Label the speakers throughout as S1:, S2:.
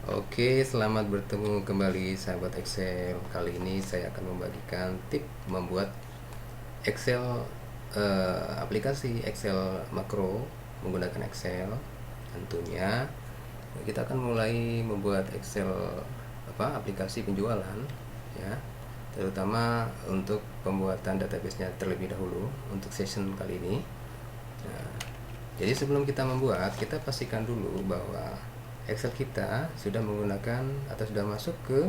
S1: Oke, selamat bertemu kembali sahabat Excel. Kali ini saya akan membagikan tip membuat Excel, aplikasi Excel makro menggunakan Excel. Tentunya kita akan mulai membuat Excel aplikasi penjualan ya, terutama untuk pembuatan database-nya terlebih dahulu untuk session kali ini. Nah, jadi sebelum kita membuat, kita pastikan dulu bahwa Excel kita sudah menggunakan atau sudah masuk ke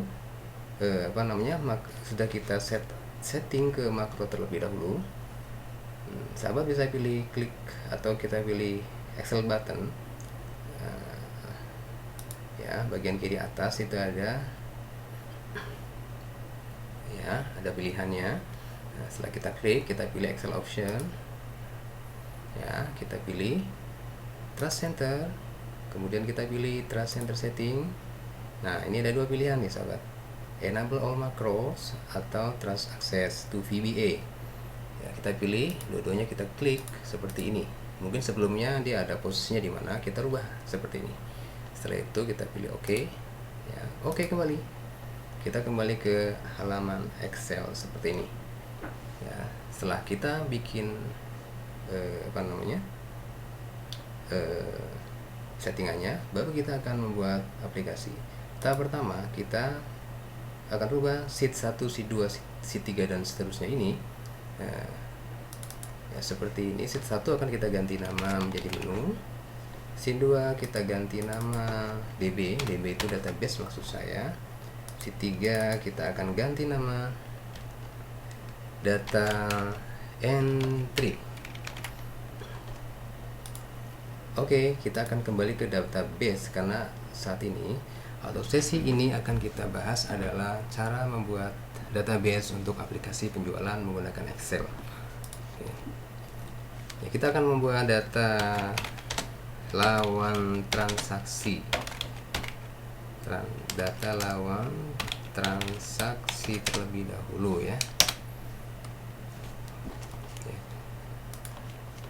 S1: sudah kita setting ke makro terlebih dahulu. Sahabat bisa pilih klik atau kita pilih Excel button. Ya, bagian kiri atas itu ada pilihannya. Nah, setelah kita klik, kita pilih Excel option. Ya, kita pilih Trust Center, kemudian kita pilih Trust Center Setting. Nah, ini ada dua pilihan nih sahabat, Enable All Macros atau Trust Access to VBA. Ya, kita pilih dua-duanya, kita klik seperti ini. Mungkin sebelumnya dia ada posisinya di mana, kita rubah seperti ini. Setelah itu kita pilih OK. Ya, OK kembali. Kita kembali ke halaman Excel seperti ini. Ya, setelah kita bikin settingannya, baru kita akan membuat aplikasi. Tahap pertama, kita akan rubah sheet 1, sheet 2, sheet 3 dan seterusnya ini. Ya, seperti ini. Sheet 1 akan kita ganti nama menjadi menu. Sheet 2 kita ganti nama DB itu database maksud saya. Sheet 3 kita akan ganti nama data entry. Oke, kita akan kembali ke database karena saat ini atau sesi ini akan kita bahas adalah cara membuat database untuk aplikasi penjualan menggunakan Excel. Oke. Ya, kita akan membuat data lawan transaksi. Data lawan transaksi terlebih dahulu ya.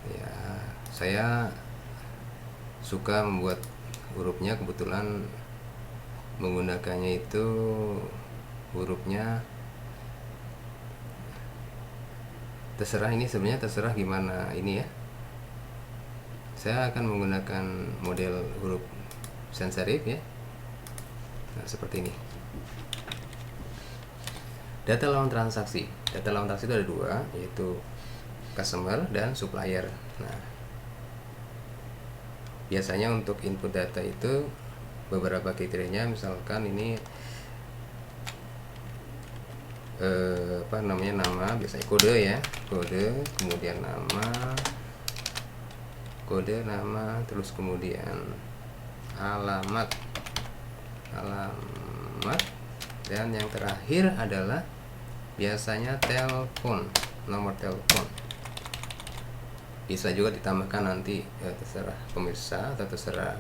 S1: Ya, saya suka membuat hurufnya, kebetulan menggunakannya itu hurufnya terserah, ini sebenarnya terserah gimana ini ya. Saya akan menggunakan model huruf sans serif ya. Nah, seperti ini. Data lawan transaksi. Data lawan transaksi itu ada dua, yaitu customer dan supplier. Nah, biasanya untuk input data itu beberapa kriterianya, misalkan ini nama, biasanya kode ya, kode, kemudian nama, terus kemudian alamat, dan yang terakhir adalah biasanya telepon, nomor telepon. Bisa juga ditambahkan nanti terserah pemirsa atau terserah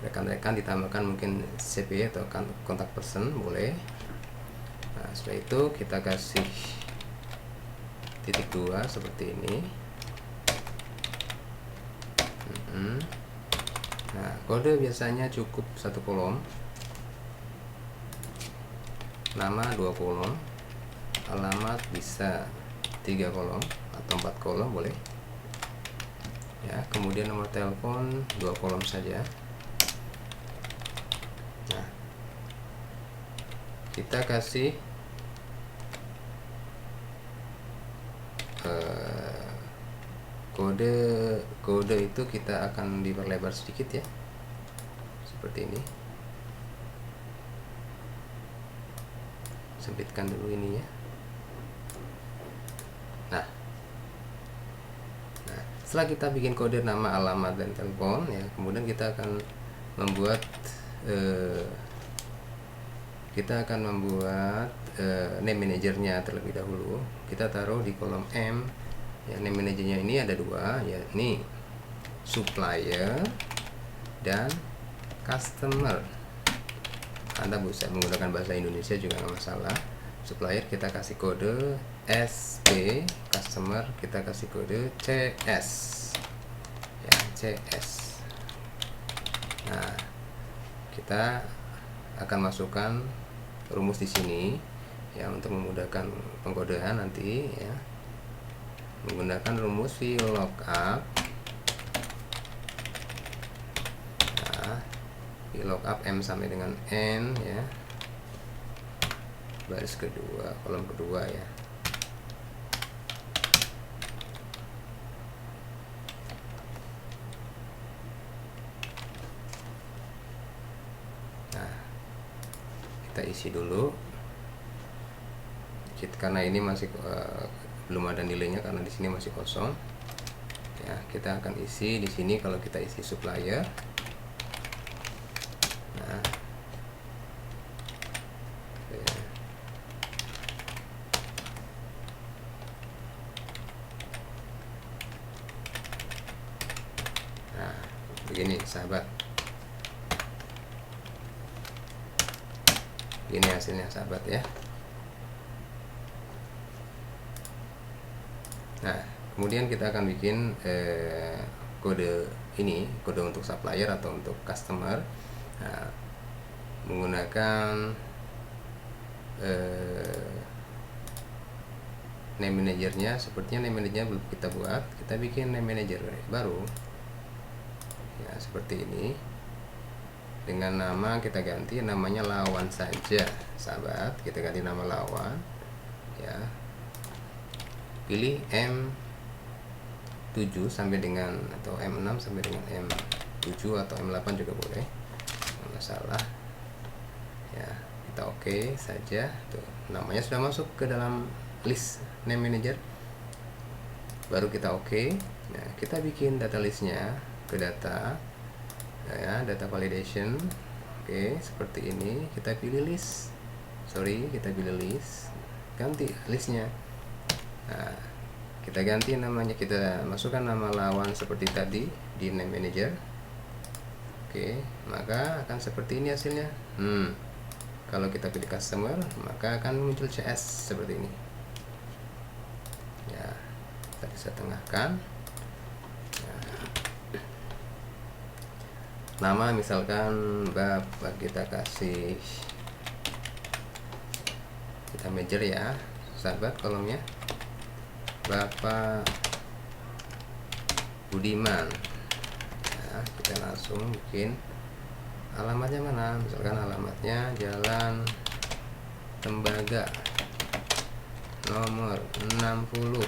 S1: rekan-rekan, ditambahkan mungkin CP atau kontak person boleh. Nah, setelah itu kita kasih titik 2 seperti ini. Nah, kode biasanya cukup 1 kolom, nama 2 kolom, alamat bisa 3 kolom atau 4 kolom boleh ya, kemudian nomor telepon 2 kolom saja. Nah, kita kasih kode itu kita akan diperlebar sedikit ya, seperti ini. Sempitkan dulu ini ya. Nah, setelah kita bikin kode nama, alamat, dan telepon ya, kemudian kita akan membuat name manajernya terlebih dahulu. Kita taruh di kolom M ya. Name manajernya ini ada dua, yakni supplier dan customer. Anda bisa menggunakan bahasa Indonesia juga nggak masalah. Supplier kita kasih kode SP, customer kita kasih kode CS ya, CS. Nah, kita akan masukkan rumus di sini ya untuk memudahkan pengkodean nanti ya, menggunakan rumus VLOOKUP. Nah, VLOOKUP M sampai dengan N ya, baris kedua, kolom kedua ya. Nah, kita isi dulu karena ini masih belum ada nilainya karena di sini masih kosong ya. Kita akan isi di sini. Kalau kita isi supplier, nah begini sahabat, ini hasilnya sahabat ya. Nah, kemudian kita akan bikin kode ini, kode untuk supplier atau untuk customer. Nah, menggunakan name manajernya. Sepertinya name manajernya belum kita buat, kita bikin name manager baru ya, seperti ini. Dengan nama kita ganti namanya lawan saja sahabat, kita ganti nama lawan ya. Pilih M7 sampai dengan, atau M6 sampai dengan M7 atau M8 juga boleh, nggak masalah ya. Kita oke saja tuh, namanya sudah masuk ke dalam list name manager. Baru kita oke. Nah, kita bikin data listnya ke data ya, data validation. Oke, seperti ini. Kita pilih list, kita pilih list, ganti listnya. Nah, kita ganti namanya, kita masukkan nama lawan seperti tadi di name manager. Oke, maka akan seperti ini hasilnya. Kalau kita pilih customer, maka akan muncul CS seperti ini ya. Kita bisa tengahkan nama, misalkan Bapak, kita kasih, kita major ya sahabat, kolomnya Bapak Budiman ya. Kita langsung bikin alamatnya mana, misalkan alamatnya Jalan Tembaga nomor 60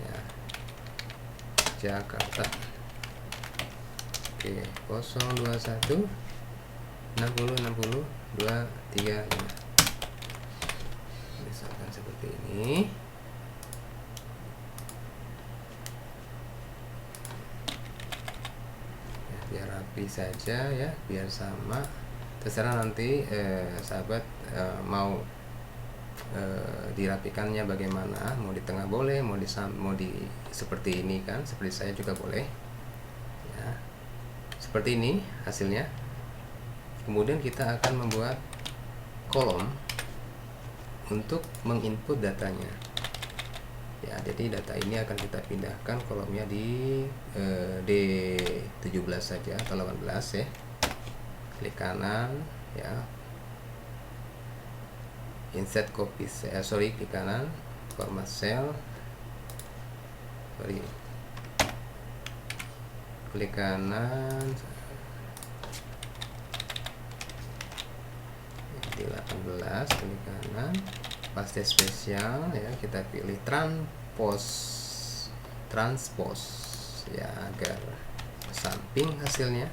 S1: ya, Jakarta. Oke, 021 60 60 235 misalkan seperti ini. Biar rapi saja ya, biar sama. Terserah nanti sahabat mau dirapikannya bagaimana, mau di tengah boleh, mau di seperti ini kan, seperti saya juga boleh ya. Seperti ini hasilnya. Kemudian kita akan membuat kolom untuk menginput datanya ya. Jadi data ini akan kita pindahkan kolomnya di D17 saja atau 18 ya. Klik kanan ya, insert copy klik kanan, format cell, klik kanan di 18, klik kanan, paste spesial ya, kita pilih transpose ya, agar samping hasilnya.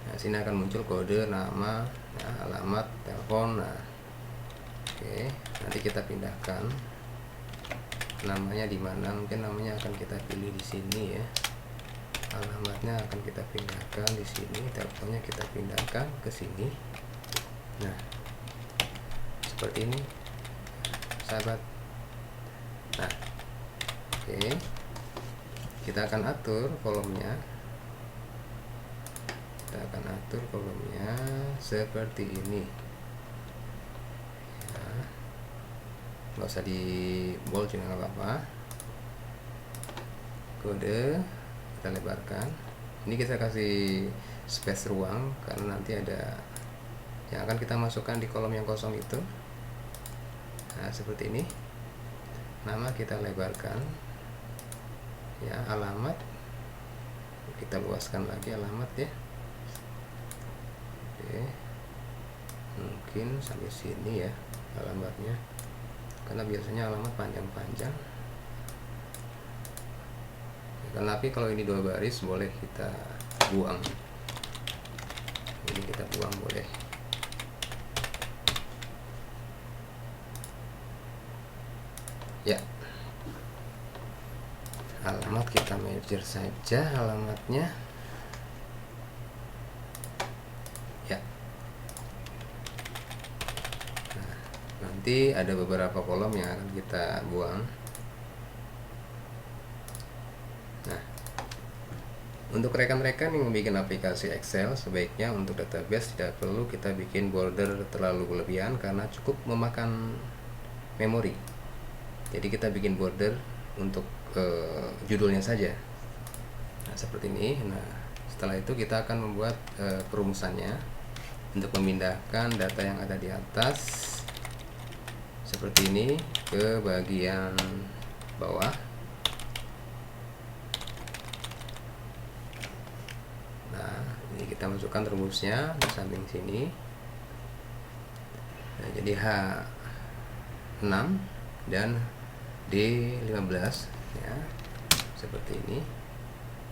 S1: Nah, sini akan muncul kode, nama, nah, alamat, telepon. Nah, oke, nanti kita pindahkan namanya di mana, mungkin namanya akan kita pilih di sini ya. Alamatnya akan kita pindahkan di sini, teleponnya kita pindahkan ke sini. Nah, seperti ini sahabat. Nah, oke, kita akan atur kolomnya. Kita akan atur kolomnya seperti ini ya. Nggak usah di bold juga nggak apa-apa. Kode kita lebarkan. Ini kita kasih space ruang karena nanti ada yang akan kita masukkan di kolom yang kosong itu. Nah, seperti ini. Nama kita lebarkan ya, alamat kita luaskan lagi alamat ya. Oke, mungkin sampai sini ya alamatnya, karena biasanya alamat panjang-panjang. Tapi kalau ini 2 baris boleh kita buang, ini kita buang boleh. Ya, alamat kita merger saja alamatnya ya. Nah, nanti ada beberapa kolom yang akan kita buang. Nah, untuk rekan-rekan yang membuat aplikasi Excel, sebaiknya untuk database tidak perlu kita bikin border terlalu berlebihan karena cukup memakan memori. Jadi kita bikin border untuk judulnya saja. Nah, seperti ini. Nah, setelah itu kita akan membuat perumusannya untuk memindahkan data yang ada di atas seperti ini ke bagian bawah. Nah, ini kita masukkan rumusnya di samping sini. Nah, jadi H6 dan D15 ya, seperti ini.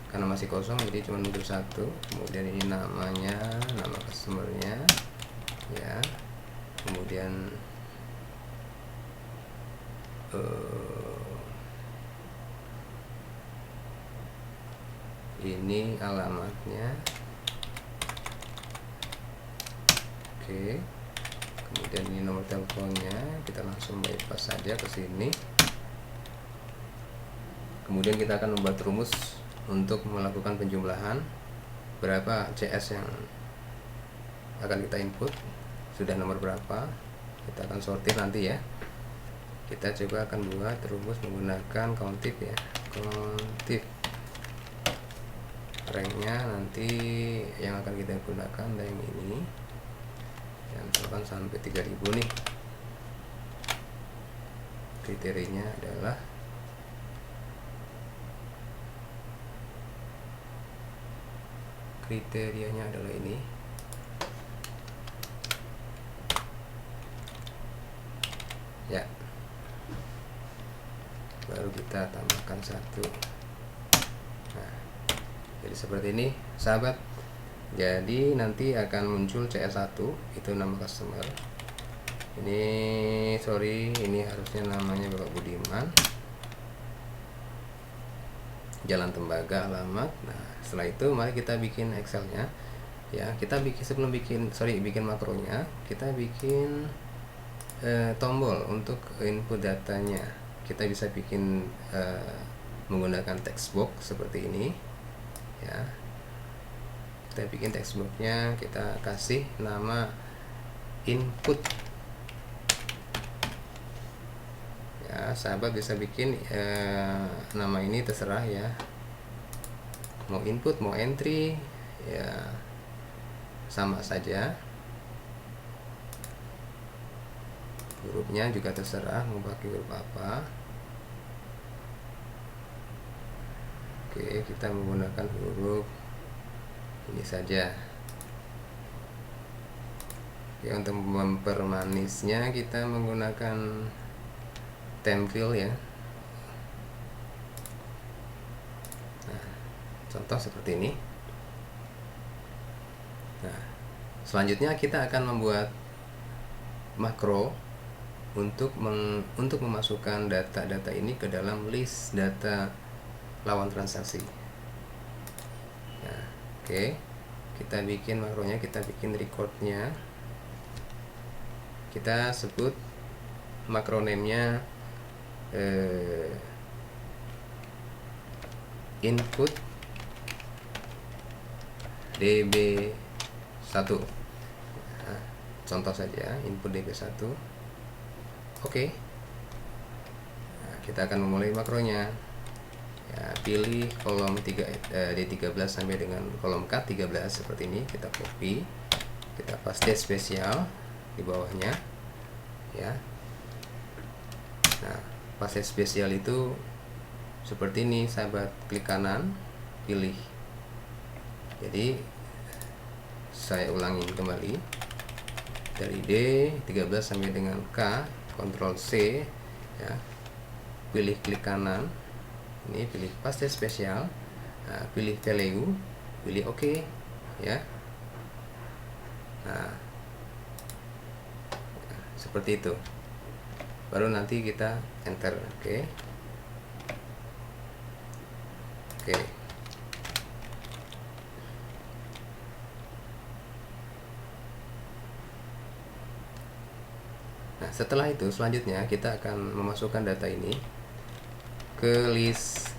S1: Karena masih kosong jadi cuma untuk 1. Kemudian ini namanya, nama customernya ya. Kemudian ini alamatnya. Oke. Kemudian ini nomor teleponnya, kita langsung bypass saja ke sini. Kemudian kita akan membuat rumus untuk melakukan penjumlahan berapa CS yang akan kita input, sudah nomor berapa, kita akan sortir nanti ya. Kita coba akan buat rumus menggunakan countif ya, countif. Ranknya nanti yang akan kita gunakan yang ini, yang misalkan sampai 3000 nih. Kriterianya adalah ini ya, baru kita tambahkan 1. Nah, jadi seperti ini sahabat. Jadi nanti akan muncul CS1, itu nama customer. Ini sorry, ini harusnya namanya Bapak Budiman, Jalan Tembaga, alamat. Nah, setelah itu mari kita bikin Excelnya ya. Kita bikin, sebelum bikin makronya, kita bikin tombol untuk input datanya. Kita bisa bikin menggunakan text box seperti ini ya. Kita bikin text boxnya, kita kasih nama input ya. Sahabat bisa bikin nama ini terserah ya, mau input mau entry ya, sama saja. Hurufnya juga terserah mau pakai huruf apa. Oke, kita menggunakan huruf ini saja ya. Untuk mempermanisnya kita menggunakan template ya. Nah, contoh seperti ini. Nah, selanjutnya kita akan membuat makro untuk memasukkan data-data ini ke dalam list data lawan transaksi. Nah, oke, kita bikin makronya, kita bikin recordnya, kita sebut makro name-nya input db1. Nah, contoh saja input db1. Oke. Nah, kita akan memulai makronya ya. Pilih kolom D13 sampai dengan kolom K13 seperti ini. Kita copy, kita paste spesial di bawahnya ya. Nah, paste spesial itu seperti ini sahabat, klik kanan, pilih. Jadi saya ulangi kembali, dari D13 sampai dengan K, Ctrl C ya, pilih klik kanan, ini pilih paste spesial, nah, pilih value, pilih OK ya. Nah, seperti itu, baru nanti kita enter. Oke. Nah, setelah itu selanjutnya kita akan memasukkan data ini ke list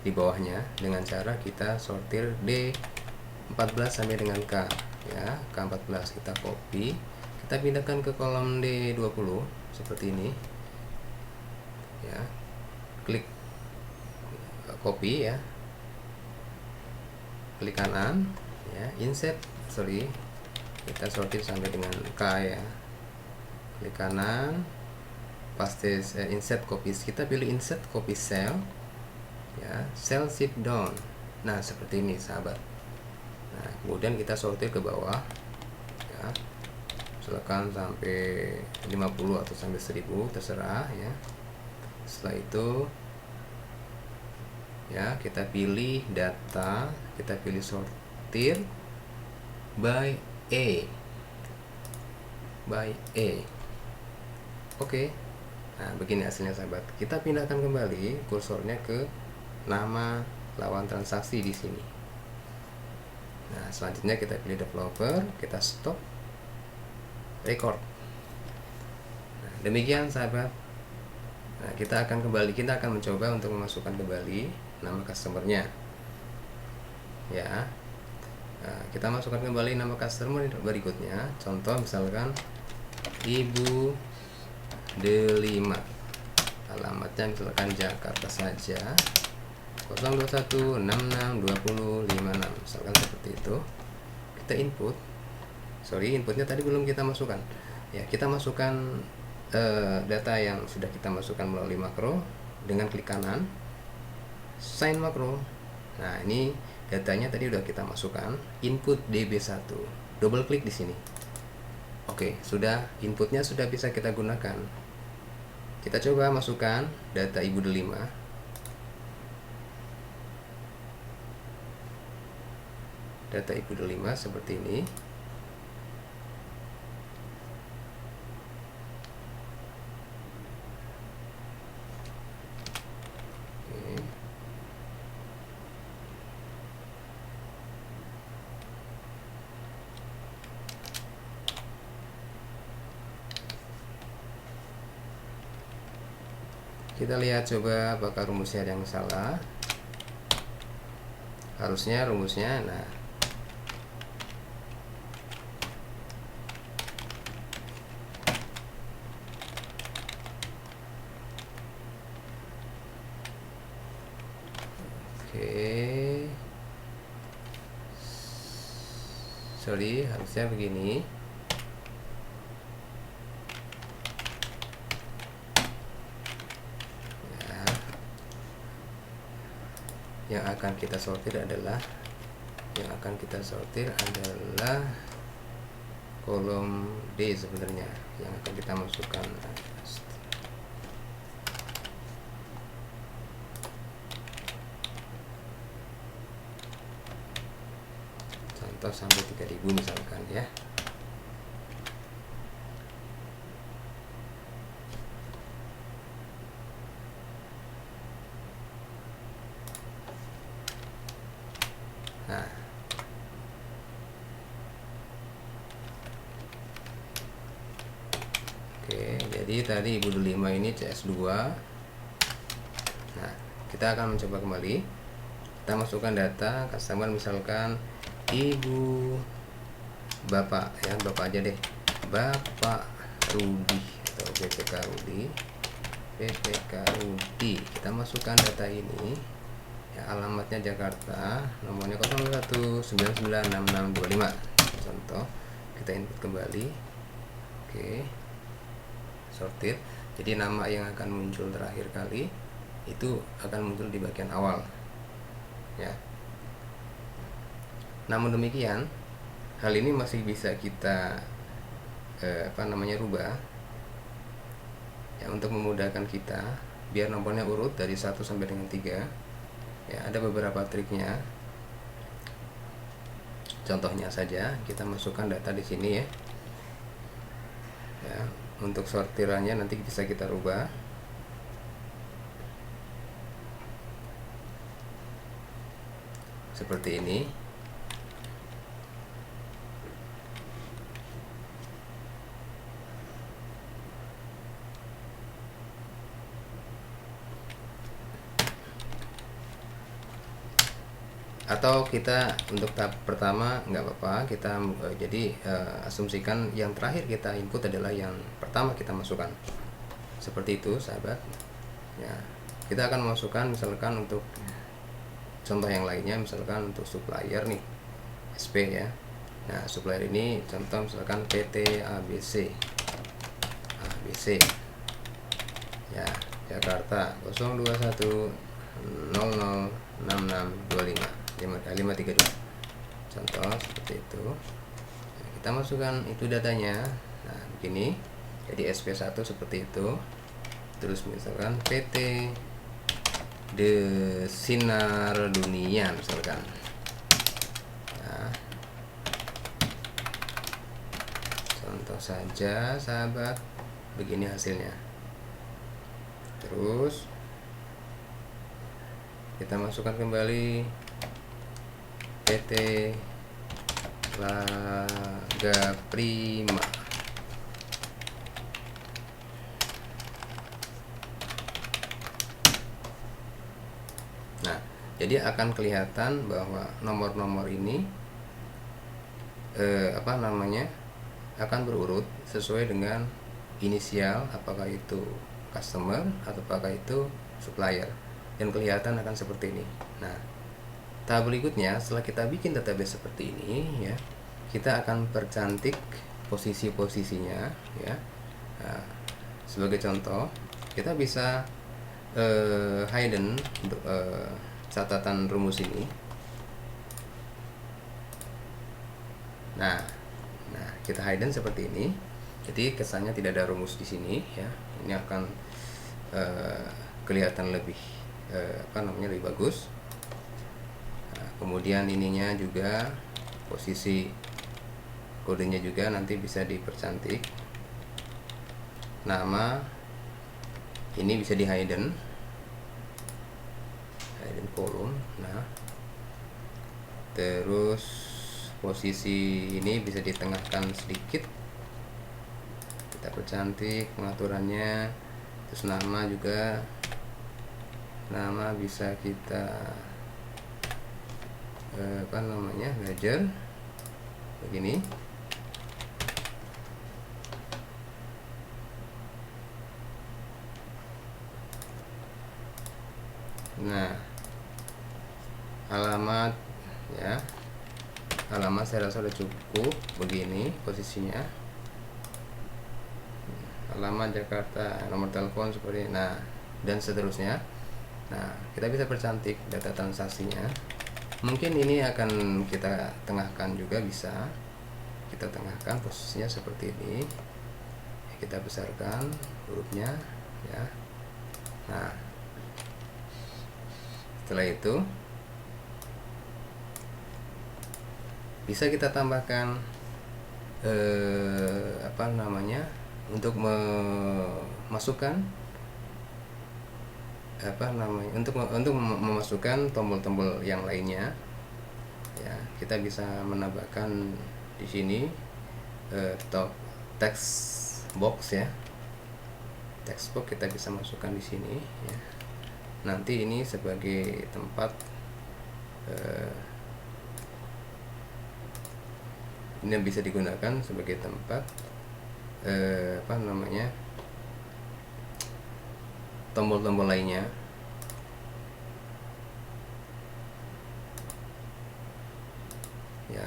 S1: di bawahnya dengan cara kita sortir D14 sampai dengan K ya. K14 kita copy, kita pindahkan ke kolom D20 seperti ini ya. Klik copy ya, klik kanan ya, kita sortir sampai dengan K ya. Klik kanan, paste, insert copy, kita pilih insert copy cell ya, cell shift down. Nah, seperti ini sahabat. Nah, kemudian kita sortir ke bawah ya, silakan sampai 50 atau sampai 1000 terserah ya. Setelah itu ya, kita pilih data, kita pilih sortir by A. Oke. Nah, begini hasilnya sahabat. Kita pindahkan kembali kursornya ke nama lawan transaksi di sini. Nah, selanjutnya kita pilih developer, kita stop record. Nah, demikian sahabat. Nah, kita akan mencoba untuk memasukkan kembali nama customernya ya. Nah, kita masukkan kembali nama customer berikutnya. Contoh misalkan Ibu Delima, alamatnya misalkan Jakarta saja, 021662056, misalkan seperti itu. Kita inputnya tadi belum kita masukkan ya. Kita masukkan data yang sudah kita masukkan melalui makro dengan klik kanan, sign makro. Nah, ini datanya tadi udah kita masukkan, input DB1, double klik di sini. Oke, inputnya sudah bisa kita gunakan. Kita coba masukkan data Ibu Delima. Data Ibu Delima seperti ini. Kita lihat coba apakah rumusnya ada yang salah. Harusnya rumusnya, nah, oke, sorry, harusnya begini. Yang akan kita sortir adalah kolom D sebenarnya yang akan kita masukkan. Contoh sampai 3000 misalkan ya. Nah, oke, jadi tadi Ibu Delima ini CS2. Nah, kita akan mencoba kembali. Kita masukkan data customer misalkan Ibu Bapak ya, Bapak aja deh, Bapak Rudi atau BPK Rudi. Kita masukkan data ini ya, alamatnya Jakarta, nomornya 01996625 contoh. kita input kembali. Oke, sorted. Jadi nama yang akan muncul terakhir kali itu akan muncul di bagian awal ya. Namun demikian, hal ini masih bisa kita rubah ya, untuk memudahkan kita biar nomornya urut dari 1 sampai dengan 3 ya. Ada beberapa triknya. Contohnya saja kita masukkan data di sini ya. Ya, untuk sortirannya nanti bisa kita rubah. Seperti ini. Atau kita untuk tahap pertama nggak apa-apa, kita asumsikan yang terakhir kita input adalah yang pertama kita masukkan. Seperti itu sahabat ya. Kita akan masukkan misalkan untuk contoh yang lainnya, misalkan untuk supplier nih, SP ya. Nah, supplier ini contoh misalkan PT ABC ya, Jakarta 021006625 contoh seperti itu. Nah, kita masukkan itu datanya. Nah, begini. Jadi SP1 seperti itu. Terus misalkan PT The Sinar Dunia misalkan. Nah, contoh saja sahabat, begini hasilnya. Terus kita masukkan kembali PT Laga Prima. Nah, jadi akan kelihatan bahwa nomor-nomor ini akan berurut sesuai dengan inisial, apakah itu customer atau apakah itu supplier, dan kelihatan akan seperti ini. Nah, tahap berikutnya setelah kita bikin database seperti ini ya, kita akan percantik posisi-posisinya ya. Nah, sebagai contoh kita bisa hidden untuk catatan rumus ini. Nah, kita hidden seperti ini. Jadi kesannya tidak ada rumus di sini ya. Ini akan kelihatan lebih lebih bagus. Nah, kemudian ininya juga posisi kodenya juga nanti bisa dipercantik. Nama ini bisa di hidden kolom. Nah, terus posisi ini bisa ditengahkan sedikit, kita percantik pengaturannya. Terus nama juga, nama bisa kita belajar begini. Nah, alamat ya, alamat saya rasa sudah cukup begini posisinya. Alamat Jakarta, nomor telepon seperti ini. Nah, dan seterusnya. Nah, kita bisa percantik data transaksinya. Mungkin ini akan kita tengahkan juga, bisa kita tengahkan posisinya seperti ini. Kita besarkan hurufnya ya. Nah, setelah itu bisa kita tambahkan untuk memasukkan untuk memasukkan tombol-tombol yang lainnya ya. Kita bisa menambahkan di sini text box ya. Text box kita bisa masukkan di sini ya. Nanti ini sebagai tempat ini bisa digunakan sebagai tempat tombol-tombol lainnya ya.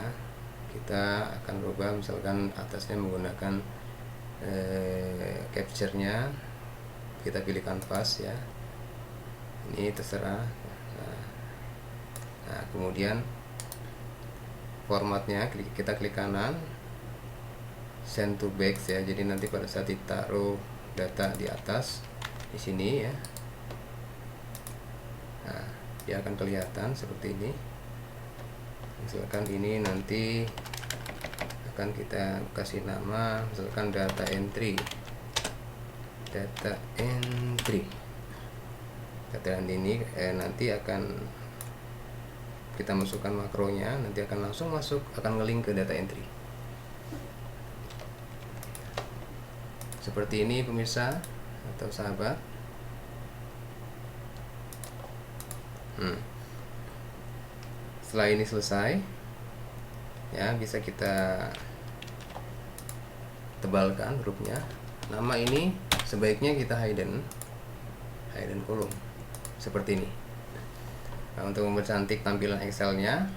S1: kita akan rubah, misalkan atasnya menggunakan capture-nya, kita pilih kanvas ya, ini terserah. Nah kemudian formatnya kita klik kanan, send to back ya, jadi nanti pada saat ditaruh data di atas di sini ya, nah dia akan kelihatan seperti ini. Misalkan ini nanti akan kita kasih nama, misalkan data entry, data ini nanti akan kita masukkan makronya, nanti akan langsung masuk, akan ngelink ke data entry seperti ini pemirsa atau sahabat. Setelah ini selesai ya, bisa kita tebalkan hurufnya. Nama ini sebaiknya kita hidden column seperti ini. Nah, untuk mempercantik tampilan Excel-nya,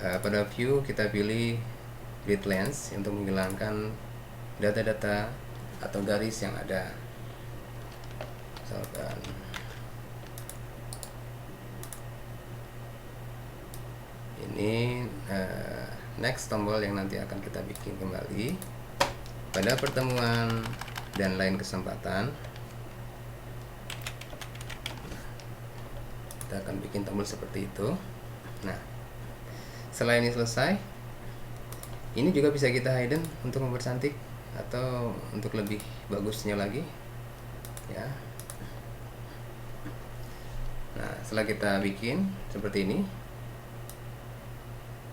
S1: pada view kita pilih grid lens untuk menghilangkan data-data atau garis yang ada. Misalkan ini next tombol yang nanti akan kita bikin kembali pada pertemuan dan lain kesempatan. Kita akan bikin tombol seperti itu. Nah, setelah ini selesai, ini juga bisa kita hidden untuk mempercantik atau untuk lebih bagusnya lagi ya. Nah, setelah kita bikin seperti ini,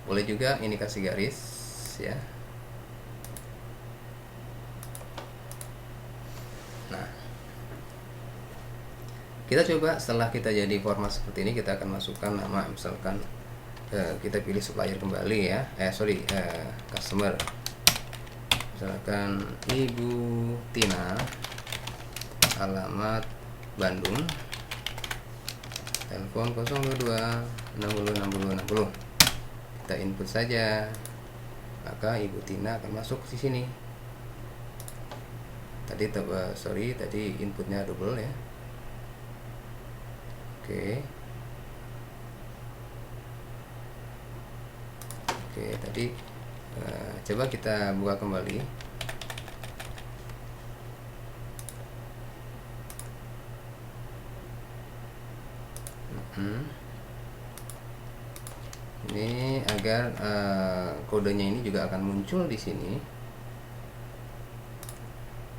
S1: boleh juga ini kasih garis ya. Nah, kita coba setelah kita jadi format seperti ini, kita akan masukkan nama, misalkan kita pilih supplier kembali ya, customer, misalkan Ibu Tina, alamat Bandung, telepon 022 60 60 60. Kita input saja, maka Ibu Tina akan masuk di sini. Tadi tadi inputnya double ya. Oke, tadi coba kita buka kembali. Ini agar kodenya ini juga akan muncul di sini.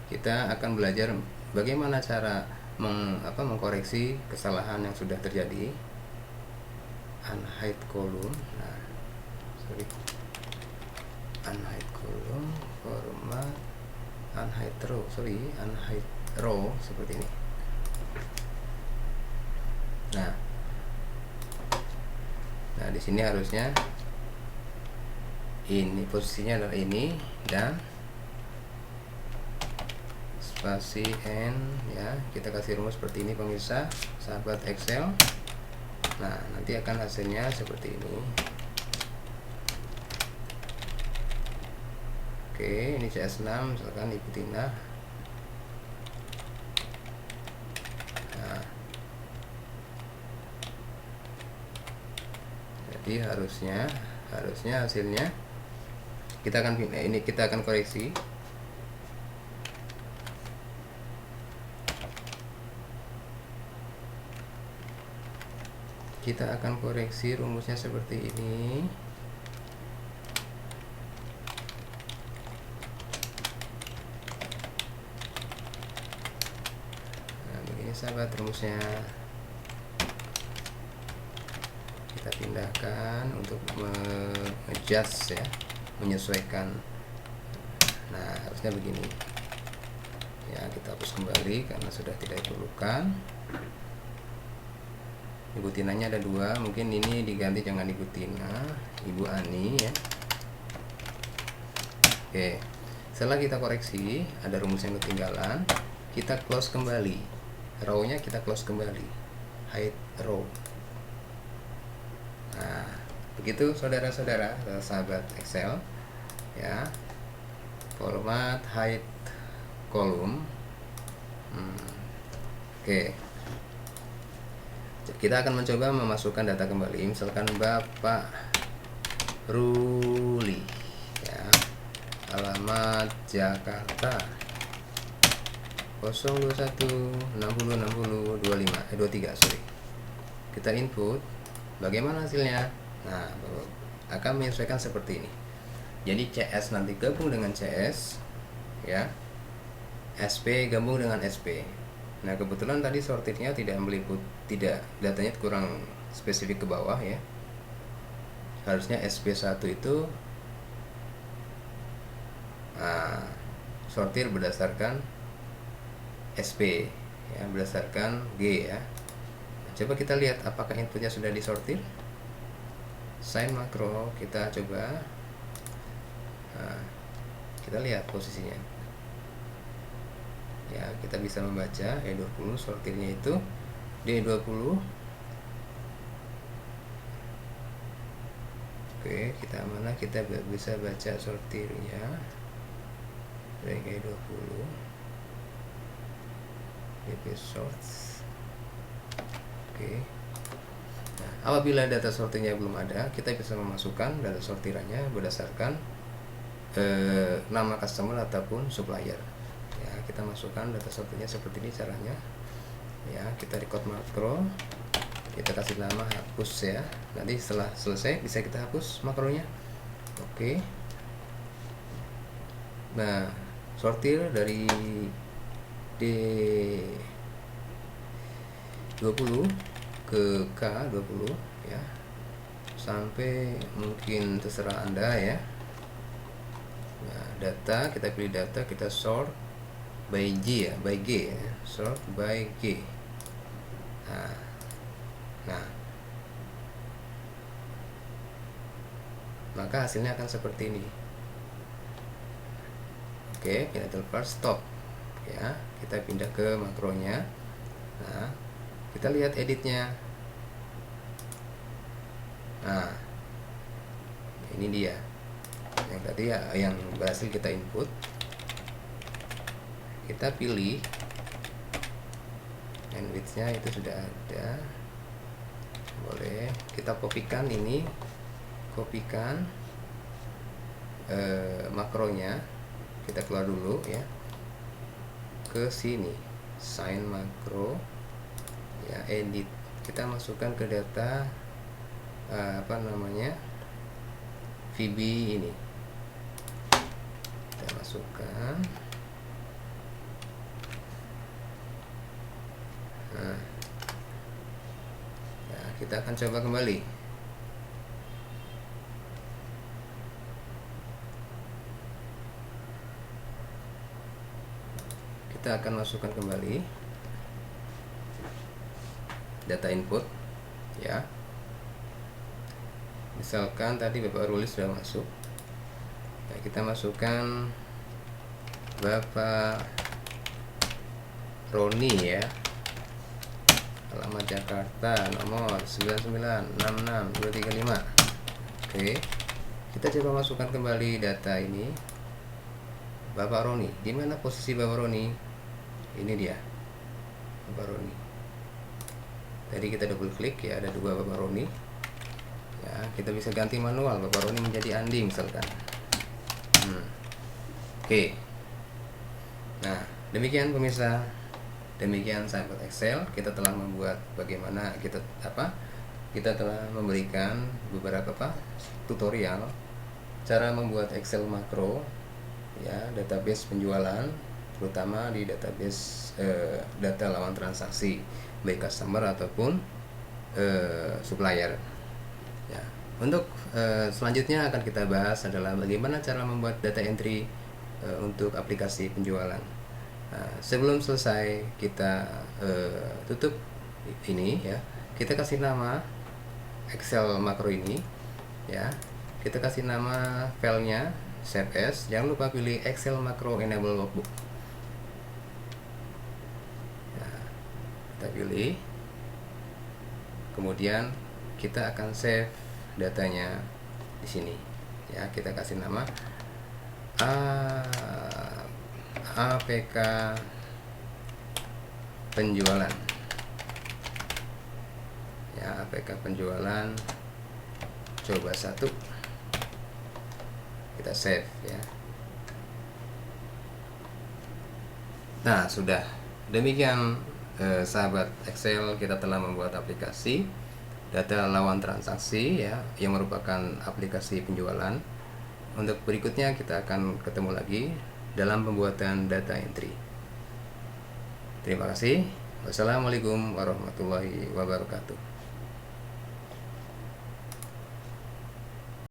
S1: Kita akan belajar bagaimana cara mengkoreksi kesalahan yang sudah terjadi. Unhide column, unhide column, format, unhide row seperti ini. Nah, di sini harusnya ini posisinya adalah ini, dan spasi N ya, kita kasih rumus seperti ini pemirsa sahabat Excel. Nah, nanti akan hasilnya seperti ini. Oke, ini CS6 misalkan Ibu Tina. Nah, jadi harusnya hasilnya kita akan koreksi. Kita akan koreksi rumusnya seperti ini. Nah, begini sahabat rumusnya. Kita pindahkan untuk adjust ya, menyesuaikan. Nah, harusnya begini. Ya, kita hapus kembali karena sudah tidak diperlukan. Ibu Tinanya ada 2, mungkin ini diganti jangan Ibu Tina, Ibu Ani ya. Oke, setelah kita koreksi, ada rumus yang ketinggalan, kita close kembali, row-nya kita close kembali, hide row. Nah, Begitu saudara-saudara, sahabat Excel ya. Format hide column. Oke. Kita akan mencoba memasukkan data kembali, misalkan Bapak Ruli ya, alamat Jakarta 021 60 60 23 sorry. Kita input, bagaimana hasilnya? Nah, akan menyesuaikan seperti ini. Jadi CS nanti gabung dengan CS ya, SP gabung dengan SP. Nah, kebetulan tadi sortirnya tidak meliput, tidak, datanya kurang spesifik ke bawah ya. Harusnya SP1 itu sortir berdasarkan SP ya, berdasarkan G ya. Coba kita lihat apakah inputnya sudah disortir. Sign makro, kita coba, kita lihat posisinya ya. Kita bisa membaca E20 sortirnya itu D20. Oke, kita mana kita bisa baca sortirnya dari E20 DP sorts. Oke. Nah, apabila data sortirnya belum ada, kita bisa memasukkan data sortirannya berdasarkan nama customer ataupun supplier ya. Kita masukkan data sortirnya seperti ini caranya ya. Kita record makro, kita kasih nama hapus ya. Nanti setelah selesai bisa kita hapus makronya. Oke. Nah, sortir dari D20 ke K20 ya, sampai mungkin terserah Anda ya. Nah, data, kita pilih data, kita sort by G ya, by G ya, sort by G. Nah, maka hasilnya akan seperti ini. Oke, kita telepon stop ya. Kita pindah ke makronya. Nah, kita lihat editnya. Nah, ini dia yang tadi ya, yang berhasil kita input. Kita pilih and width-nya itu sudah ada. Boleh kita kopikan ini, kopikan makronya. Kita keluar dulu ya, ke sini sign makro ya, edit. Kita masukkan ke data apa namanya, VB ini kita masukkan. Nah ya, kita akan coba kembali. Kita akan masukkan kembali data input ya. Misalkan tadi Bapak Ruli sudah masuk. Nah, kita masukkan Bapak Roni ya, alamat Jakarta nomor 9966235. Oke, kita coba masukkan kembali data ini. Bapak Roni, di mana posisi Bapak Roni? Ini dia Bapak Roni. Tadi kita double klik ya, ada dua Bapak Roni ya. Kita bisa ganti manual Bapak Roni menjadi Andi misalkan. Oke. Nah, demikian pemirsa, demikian sahabat Excel, kita telah membuat bagaimana kita telah memberikan beberapa tutorial cara membuat Excel makro ya, database penjualan, terutama di database data lawan transaksi baik customer ataupun supplier ya. Untuk selanjutnya akan kita bahas adalah bagaimana cara membuat data entry untuk aplikasi penjualan. Sebelum selesai kita tutup ini ya, kita kasih nama Excel makro ini ya. Kita kasih nama filenya save as. Jangan lupa pilih Excel Macro Enable Workbook. Nah, kita pilih, kemudian kita akan save datanya di sini. Ya, kita kasih nama APK penjualan. Ya, APK penjualan coba 1. Kita save ya. Nah, sudah demikian sahabat Excel, kita telah membuat aplikasi data lawan transaksi ya, yang merupakan aplikasi penjualan. Untuk berikutnya kita akan ketemu lagi dalam pembuatan data entry. Terima kasih. Wassalamualaikum warahmatullahi wabarakatuh.